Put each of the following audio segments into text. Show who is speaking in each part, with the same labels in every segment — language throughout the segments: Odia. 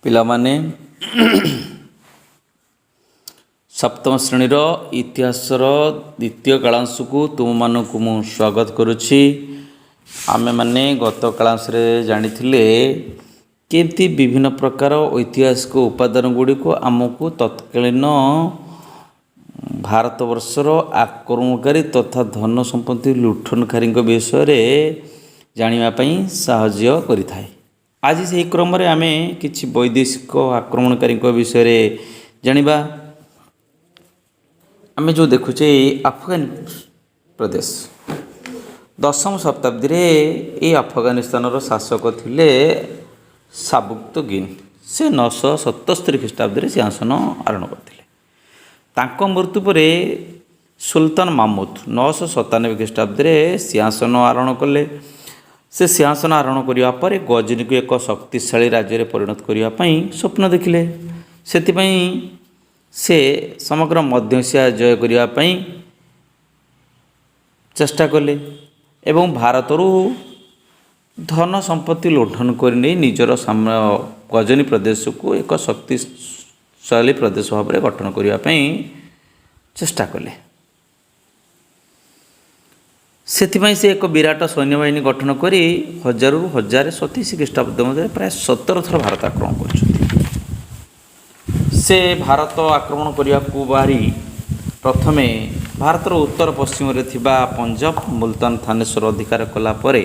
Speaker 1: ପିଲାମାନେ ସପ୍ତମ ଶ୍ରେଣୀର ଇତିହାସର ଦ୍ୱିତୀୟ କ୍ଲାସକୁ ତୁମମାନଙ୍କୁ ମୁଁ ସ୍ୱାଗତ କରୁଛି। ଆମେମାନେ ଗତ କ୍ଲାସରେ ଜାଣିଥିଲେ କେମିତି ବିଭିନ୍ନ ପ୍ରକାର ଐତିହାସିକ ଉପାଦାନ ଗୁଡ଼ିକୁ ଆମକୁ ତତ୍କାଳୀନ ଭାରତବର୍ଷର ଆକ୍ରମଣକାରୀ ତଥା ଧନ ସମ୍ପତ୍ତି ଲୁଣ୍ଠନକାରୀଙ୍କ ବିଷୟରେ ଜାଣିବା ପାଇଁ ସାହାଯ୍ୟ କରିଥାଏ। ଆଜି ସେହି କ୍ରମରେ ଆମେ କିଛି ବୈଦେଶିକ ଆକ୍ରମଣକାରୀଙ୍କ ବିଷୟରେ ଜାଣିବା। ଆମେ ଯେଉଁ ଦେଖୁଛେ ଆଫଗାନ ପ୍ରଦେଶ, ଦଶମ ଶତାବ୍ଦୀରେ ଏହି ଆଫଗାନିସ୍ତାନର ଶାସକ ଥିଲେ ସାବୁକ୍ତଗିନ୍। ସେ 977 ଖ୍ରୀଷ୍ଟାବ୍ଦରେ ସିଂହାସନ ଆରୋହଣ କରିଥିଲେ। ତାଙ୍କ ମୃତ୍ୟୁ ପରେ ସୁଲତାନ ମାମୁଦ 997 ଖ୍ରୀଷ୍ଟାବ୍ଦରେ ସିଂହାସନ ଆରୋହଣ କଲେ। ସେ ସିଂହାସନ ଆରୋହଣ କରିବା ପରେ ଗଜନୀକୁ ଏକ ଶକ୍ତିଶାଳୀ ରାଜ୍ୟରେ ପରିଣତ କରିବା ପାଇଁ ସ୍ୱପ୍ନ ଦେଖିଲେ। ସେଥିପାଇଁ ସେ ସମଗ୍ର ମଧ୍ୟ ଏସିଆ ଜୟ କରିବା ପାଇଁ ଚେଷ୍ଟା କଲେ ଏବଂ ଭାରତରୁ ଧନ ସମ୍ପତ୍ତି ଲୁଣ୍ଠନ କରି ନେଇ ନିଜର ଗଜନୀ ପ୍ରଦେଶକୁ ଏକ ଶକ୍ତିଶାଳୀ ପ୍ରଦେଶ ଭାବରେ ଗଠନ କରିବା ପାଇଁ ଚେଷ୍ଟା କଲେ। ସେଥିପାଇଁ ସେ ଏକ ବିରାଟ ସୈନ୍ୟବାହିନୀ ଗଠନ କରି 1000-1027 ଖ୍ରୀଷ୍ଟାବ୍ଦ ମଧ୍ୟରେ ପ୍ରାୟ 17 ଥର ଭାରତ ଆକ୍ରମଣ କରିଛନ୍ତି। ସେ ଭାରତ ଆକ୍ରମଣ କରିବାକୁ ବାହାରି ପ୍ରଥମେ ଭାରତର ଉତ୍ତର ପଶ୍ଚିମରେ ଥିବା ପଞ୍ଜାବ, ମୁଲତାନ, ଥାନେଶ୍ୱର ଅଧିକାର କଲା ପରେ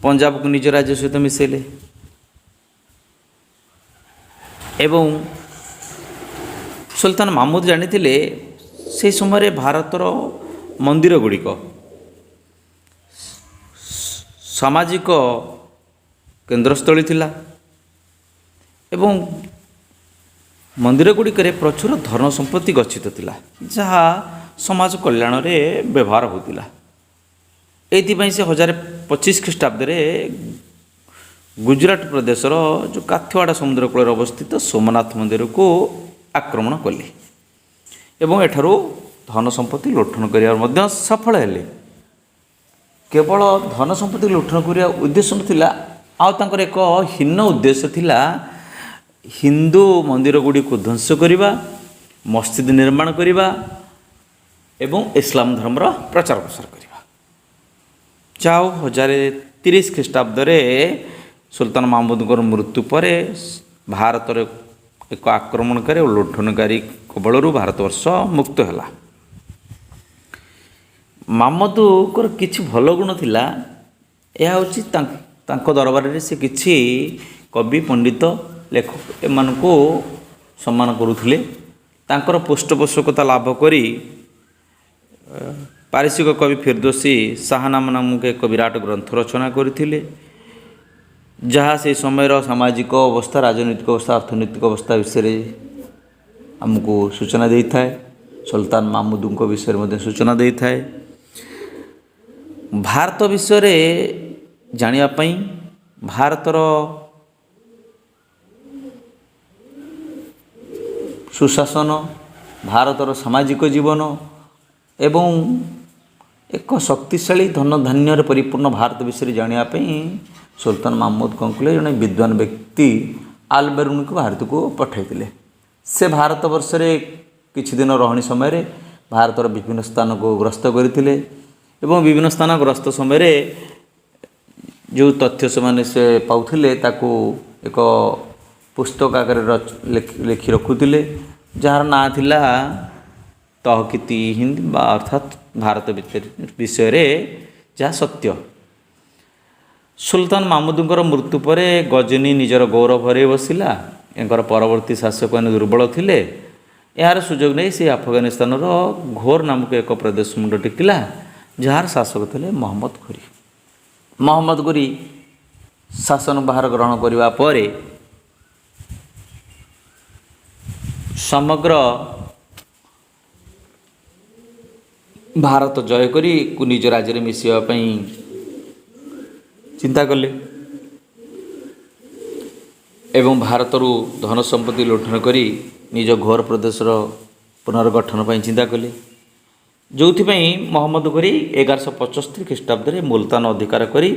Speaker 1: ପଞ୍ଜାବକୁ ନିଜ ରାଜ୍ୟ ସହିତ ମିଶାଇଲେ ଏବଂ ସୁଲତାନ ମାମୁଦ ଜାଣିଥିଲେ ସେହି ସମୟରେ ଭାରତର ମନ୍ଦିର ଗୁଡ଼ିକ ସାମାଜିକ କେନ୍ଦ୍ରସ୍ଥଳୀ ଥିଲା ଏବଂ ମନ୍ଦିର ଗୁଡ଼ିକରେ ପ୍ରଚୁର ଧନ ସମ୍ପତ୍ତି ଗଚ୍ଛିତ ଥିଲା, ଯାହା ସମାଜ କଲ୍ୟାଣରେ ବ୍ୟବହାର ହେଉଥିଲା। ଏଇଥିପାଇଁ ସେ 1025 ଖ୍ରୀଷ୍ଟାବ୍ଦରେ ଗୁଜରାଟ ପ୍ରଦେଶର ଯେଉଁ କାଥିୱାଡ଼ା ସମୁଦ୍ର କୂଳରେ ଅବସ୍ଥିତ ସୋମନାଥ ମନ୍ଦିରକୁ ଆକ୍ରମଣ କଲେ ଏବଂ ଏଠାରୁ ଧନ ସମ୍ପତ୍ତି ଲୁଣ୍ଠନ କରିବାରେ ମଧ୍ୟ ସଫଳ ହେଲେ। କେବଳ ଧନ ସମ୍ପତ୍ତି ଲୁଣ୍ଠନ କରିବା ଉଦ୍ଦେଶ୍ୟ ନଥିଲା, ଆଉ ତାଙ୍କର ଏକ ହୀନ ଉଦ୍ଦେଶ୍ୟ ଥିଲା ହିନ୍ଦୁ ମନ୍ଦିର ଗୁଡ଼ିକୁ ଧ୍ୱଂସ କରିବା, ମସଜିଦ ନିର୍ମାଣ କରିବା ଏବଂ ଇସଲାମ ଧର୍ମର ପ୍ରଚାର ପ୍ରସାର କରିବା। ଯାହା 1030 ଖ୍ରୀଷ୍ଟାବ୍ଦରେ ସୁଲତାନ ମାମୁଦଙ୍କର ମୃତ୍ୟୁ ପରେ ଭାରତରେ ଏକ ଆକ୍ରମଣକାରୀ ଓ ଲୁଣ୍ଠନକାରୀ କବଳରୁ ଭାରତବର୍ଷ ମୁକ୍ତ ହେଲା। ମାମୁଦଙ୍କର କିଛି ଭଲ ଗୁଣ ଥିଲା। ଏହା ହେଉଛି ତାଙ୍କ ଦରବାରରେ ସେ କିଛି କବି, ପଣ୍ଡିତ, ଲେଖକ ଏମାନଙ୍କୁ ସମ୍ମାନ କରୁଥିଲେ। ତାଙ୍କର ପୃଷ୍ଠପୋଷକତା ଲାଭ କରି ପାରିସିକ କବି ଫିରଦୋସୀ ଶାହନାମା ନାମକ ଏକ ବିରାଟ ଗ୍ରନ୍ଥ ରଚନା କରିଥିଲେ, ଯାହା ସେହି ସମୟର ସାମାଜିକ ଅବସ୍ଥା, ରାଜନୈତିକ ଅବସ୍ଥା, ଅର୍ଥନୈତିକ ଅବସ୍ଥା ବିଷୟରେ ଆମକୁ ସୂଚନା ଦେଇଥାଏ। ସୁଲତାନ ମାମୁଦଙ୍କ ବିଷୟରେ ମଧ୍ୟ ସୂଚନା ଦେଇଥାଏ। ଭାରତ ବିଷୟରେ ଜାଣିବା ପାଇଁ ଭାରତର ସୁଶାସନ, ଭାରତର ସାମାଜିକ ଜୀବନ ଏବଂ ଏକ ଶକ୍ତିଶାଳୀ ଧନଧାନ୍ୟରେ ପରିପୂର୍ଣ୍ଣ ଭାରତ ବିଷୟରେ ଜାଣିବା ପାଇଁ ସୁଲତାନ ମାମୁଦ କ'ଣ କଲେ, ଜଣେ ବିଦ୍ୱାନ ବ୍ୟକ୍ତି ଆଲବେରୁନକୁ ଭାରତକୁ ପଠାଇଥିଲେ। ସେ ଭାରତବର୍ଷରେ କିଛି ଦିନ ରହଣି ସମୟରେ ଭାରତର ବିଭିନ୍ନ ସ୍ଥାନକୁ ଗ୍ରସ୍ତ କରିଥିଲେ ଏବଂ ବିଭିନ୍ନ ସ୍ଥାନ ଗ୍ରସ୍ତ ସମୟରେ ଯେଉଁ ତଥ୍ୟ ସେମାନେ ସେ ପାଉଥିଲେ ତାକୁ ଏକ ପୁସ୍ତକ ଆକାରରେ ଲେଖି ରଖୁଥିଲେ, ଯାହାର ନାଁ ଥିଲା ତହକିତି ହିନ୍ଦ ବା ଅର୍ଥାତ୍ ଭାରତ ବିଷୟରେ ଯାହା ସତ୍ୟ। ସୁଲତାନ ମାମୁଦଙ୍କର ମୃତ୍ୟୁ ପରେ ଗଜନୀ ନିଜର ଗୌରବ ହରାଇ ବସିଲା। ଏଙ୍କର ପରବର୍ତ୍ତୀ ଶାସକମାନେ ଦୁର୍ବଳ ଥିଲେ। ଏହାର ସୁଯୋଗ ନେଇ ସେ ଆଫଗାନିସ୍ତାନର ଘୋର ନାମକ ଏକ ପ୍ରଦେଶ ମୁଣ୍ଡ ଟେକିଲା, ଯାହାର ଶାସକ ଥିଲେ ମହମ୍ମଦ ଘୋରୀ। ମହମ୍ମଦ ଘୋରୀ ଶାସନ ଭାର ଗ୍ରହଣ କରିବା ପରେ ସମଗ୍ର ଭାରତ ଜୟ କରି ନିଜ ରାଜ୍ୟରେ ମିଶାଇବା ପାଇଁ ଚିନ୍ତା କଲେ ଏବଂ ଭାରତରୁ ଧନ ସମ୍ପତ୍ତି ଲୁଣ୍ଠନ କରି ନିଜ ଘୋର ପ୍ରଦେଶର ପୁନର୍ଗଠନ ପାଇଁ ଚିନ୍ତା କଲେ, ଯେଉଁଥିପାଇଁ ମହମ୍ମଦ ଘୋରୀ 1175 ଖ୍ରୀଷ୍ଟାବ୍ଦରେ ମୁଲତାନ ଅଧିକାର କରି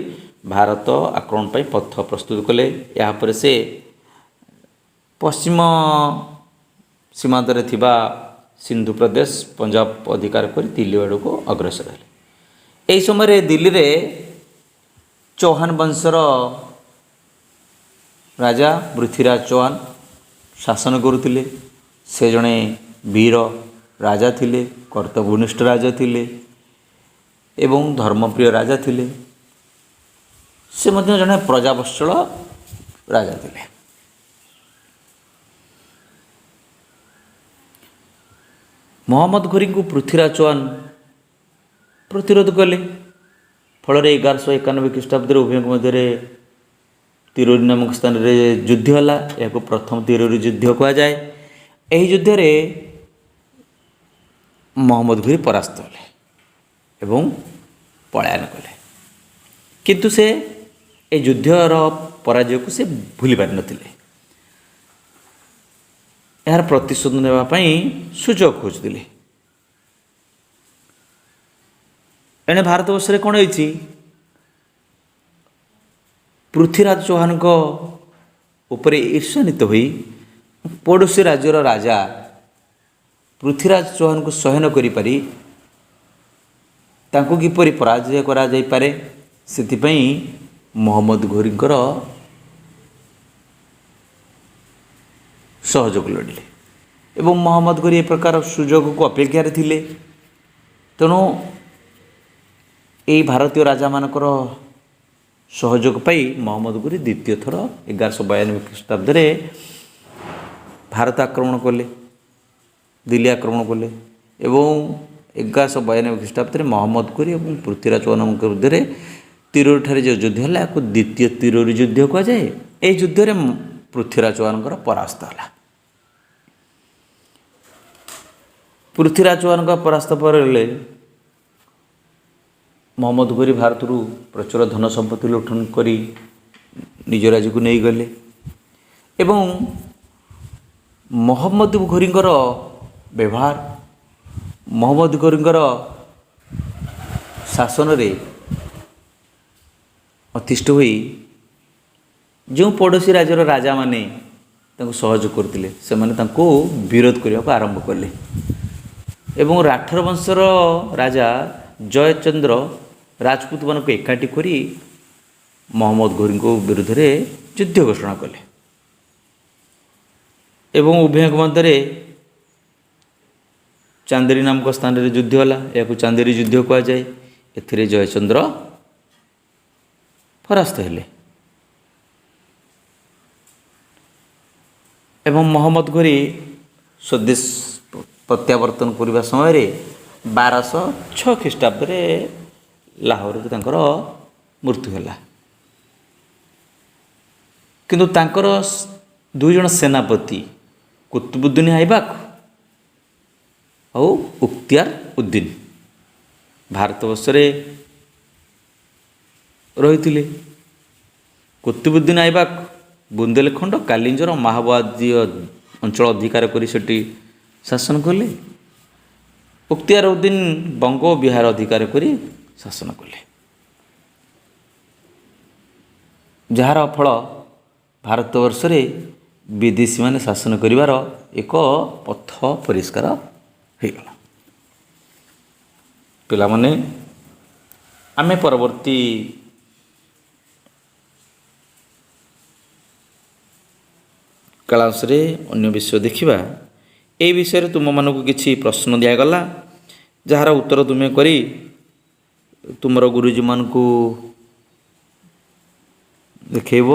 Speaker 1: ଭାରତ ଆକ୍ରମଣ ପାଇଁ ପଥ ପ୍ରସ୍ତୁତ କଲେ। ଏହାପରେ ସେ ପଶ୍ଚିମ ସୀମାନ୍ତରେ ଥିବା ସିନ୍ଧୁ ପ୍ରଦେଶ ପଞ୍ଜାବ ଅଧିକାର କରି ଦିଲ୍ଲୀ ଆଡ଼କୁ ଅଗ୍ରସର ହେଲେ। ଏହି ସମୟରେ ଦିଲ୍ଲୀରେ ଚୌହାନ ବଂଶର ରାଜା ପୃଥ୍ୱୀରାଜ ଚୌହାନ ଶାସନ କରୁଥିଲେ। ସେ ଜଣେ ବୀର ରାଜା ଥିଲେ, କର୍ତ୍ତବ୍ୟନିଷ୍ଠ ରାଜା ଥିଲେ ଏବଂ ଧର୍ମପ୍ରିୟ ରାଜା ଥିଲେ। ସେ ମଧ୍ୟ ଜଣେ ପ୍ରଜାବତ୍ସଳ ରାଜା ଥିଲେ। ମହମ୍ମଦ ଘୋରୀଙ୍କୁ ପୃଥ୍ୱୀରାଜ ଚୌହାନ ପ୍ରତିରୋଧ କଲେ। ଫଳରେ 1191 ଖ୍ରୀଷ୍ଟାବ୍ଦରେ ଉଭୟଙ୍କ ମଧ୍ୟରେ ତିରୋରୀ ନାମକ ସ୍ଥାନରେ ଯୁଦ୍ଧ ହେଲା। ଏହାକୁ ପ୍ରଥମ ତିରୋରୀ ଯୁଦ୍ଧ କୁହାଯାଏ। ଏହି ଯୁଦ୍ଧରେ ମହମ୍ମଦ ଘୋରୀ ପରାସ୍ତ ହେଲେ ଏବଂ ପଳାୟନ କଲେ। କିନ୍ତୁ ସେ ଏ ଯୁଦ୍ଧର ପରାଜୟକୁ ସେ ଭୁଲି ପାରିନଥିଲେ। ଏହାର ପ୍ରତିଶୋଧ ନେବା ପାଇଁ ସୁଯୋଗ ଖୋଜୁଥିଲେ। ଏଣେ ଭାରତବର୍ଷରେ କ'ଣ ହେଇଛି, ପୃଥ୍ୱୀରାଜ ଚୌହାନଙ୍କ ଉପରେ ଈର୍ଷାନ୍ୱିତ ହୋଇ ପଡ଼ୋଶୀ ରାଜ୍ୟର ରାଜା ପୃଥ୍ୱୀରାଜ ଚୌହାନଙ୍କୁ ସହ୍ୟ ନ କରିପାରି ତାଙ୍କୁ କିପରି ପରାଜୟ କରାଯାଇପାରେ, ସେଥିପାଇଁ ମହମ୍ମଦ ଘୋରୀଙ୍କର ସହଯୋଗ ଲୋଡ଼ିଲେ ଏବଂ ମହମ୍ମଦ ଘୋରୀ ଏ ପ୍ରକାର ସୁଯୋଗକୁ ଅପେକ୍ଷାରେ ଥିଲେ। ତେଣୁ ଏହି ଭାରତୀୟ ରାଜାମାନଙ୍କର ସହଯୋଗ ପାଇ ମହମ୍ମଦ ଘୋରୀ ଦ୍ୱିତୀୟ ଥର 1192 ଖ୍ରୀଷ୍ଟାବ୍ଦରେ ଭାରତ ଆକ୍ରମଣ କଲେ, ଦିଲ୍ଲୀ ଆକ୍ରମଣ କଲେ ଏବଂ 1192 ଖ୍ରୀଷ୍ଟାବ୍ଦରେ ମହମ୍ମଦ ଘୋରୀ ଏବଂ ପୃଥ୍ୱୀରାଜ ଚୌହାନଙ୍କ ମଧ୍ୟରେ ତିରୋରୀ ଠାରେ ଯେଉଁ ଯୁଦ୍ଧ ହେଲା, ଏହାକୁ ଦ୍ୱିତୀୟ ତିରୋରୀ ଯୁଦ୍ଧ କୁହାଯାଏ। ଏହି ଯୁଦ୍ଧରେ ପୃଥ୍ୱୀରାଜ ଚୌହାନଙ୍କର ପରାସ୍ତ ହେଲା। ପୃଥ୍ୱୀରାଜ ଚୌହାନଙ୍କ ପରାସ୍ତ ପରେ ହେଲେ ମହମ୍ମଦ ଘୋରୀ ଭାରତରୁ ପ୍ରଚୁର ଧନ ସମ୍ପତ୍ତି ଲୁଣ୍ଠନ କରି ନିଜ ରାଜ୍ୟକୁ ନେଇଗଲେ ଏବଂ ମହମ୍ମଦ ଘୋରୀଙ୍କର ବ୍ୟବହାର, ମହମ୍ମଦ ଘୋରୀଙ୍କର ଶାସନରେ ଅତିଷ୍ଠ ହୋଇ ଯେଉଁ ପଡ଼ୋଶୀ ରାଜ୍ୟର ରାଜାମାନେ ତାଙ୍କୁ ସହଯୋଗ କରୁଥିଲେ, ସେମାନେ ତାଙ୍କୁ ବିରୋଧ କରିବାକୁ ଆରମ୍ଭ କଲେ ଏବଂ ରାଠର ବଂଶର ରାଜା ଜୟଚନ୍ଦ୍ର ରାଜପୁତମାନଙ୍କୁ ଏକାଠି କରି ମହମ୍ମଦ ଘୋରୀଙ୍କ ବିରୁଦ୍ଧରେ ଯୁଦ୍ଧ ଘୋଷଣା କଲେ ଏବଂ ଉଭୟଙ୍କ ମଧ୍ୟରେ ଚାନ୍ଦେରୀ ନାମକ ସ୍ଥାନରେ ଯୁଦ୍ଧ ହେଲା। ଏହାକୁ ଚାନ୍ଦେରୀ ଯୁଦ୍ଧ କୁହାଯାଏ। ଏଥିରେ ଜୟଚନ୍ଦ୍ର ପରାସ୍ତ ହେଲେ ଏବଂ ମହମ୍ମଦ ଘୋରୀ ସ୍ୱଦେଶ ପ୍ରତ୍ୟାବର୍ତ୍ତନ କରିବା ସମୟରେ 1206 ଖ୍ରୀଷ୍ଟାବ୍ଦରେ ଲାହୋରରେ ତାଙ୍କର ମୃତ୍ୟୁ ହେଲା। କିନ୍ତୁ ତାଙ୍କର ଦୁଇ ଜଣ ସେନାପତି କୁତୁବୁଦ୍ଦିନ ଆଇବାକ ଆଉ ଉକ୍ତିୟାର ଉଦ୍ଦିନ ଭାରତବର୍ଷରେ ରହିଥିଲେ। କୁତୁବୁଦ୍ଦିନ ଆଇବାକ ବୁନ୍ଦେଲଖଣ୍ଡ, କାଲିଞ୍ଜର, ମାହାବାଦୀୟ ଅଞ୍ଚଳ ଅଧିକାର କରି ସେଠି ଶାସନ କଲେ। ଉକ୍ତିୟାର ଉଦ୍ଦିନ ବଙ୍ଗ ଓ ବିହାର ଅଧିକାର କରି ଶାସନ କଲେ, ଯାହାର ଫଳ ଭାରତବର୍ଷରେ ବିଦେଶୀମାନେ ଶାସନ କରିବାର ଏକ ପଥ ପରିଷ୍କାର ହୋଇଗଲା। ପିଲାମାନେ, ଆମେ ପରବର୍ତ୍ତୀ କ୍ଲାସରେ ଅନ୍ୟ ବିଷୟ ଦେଖିବା। ଏହି ବିଷୟରେ ତୁମମାନଙ୍କୁ କିଛି ପ୍ରଶ୍ନ ଦିଆଗଲା, ଯାହାର ଉତ୍ତର ତୁମେ କରି ତୁମର ଗୁରୁଜୀମାନଙ୍କୁ ଦେଖାଇବ।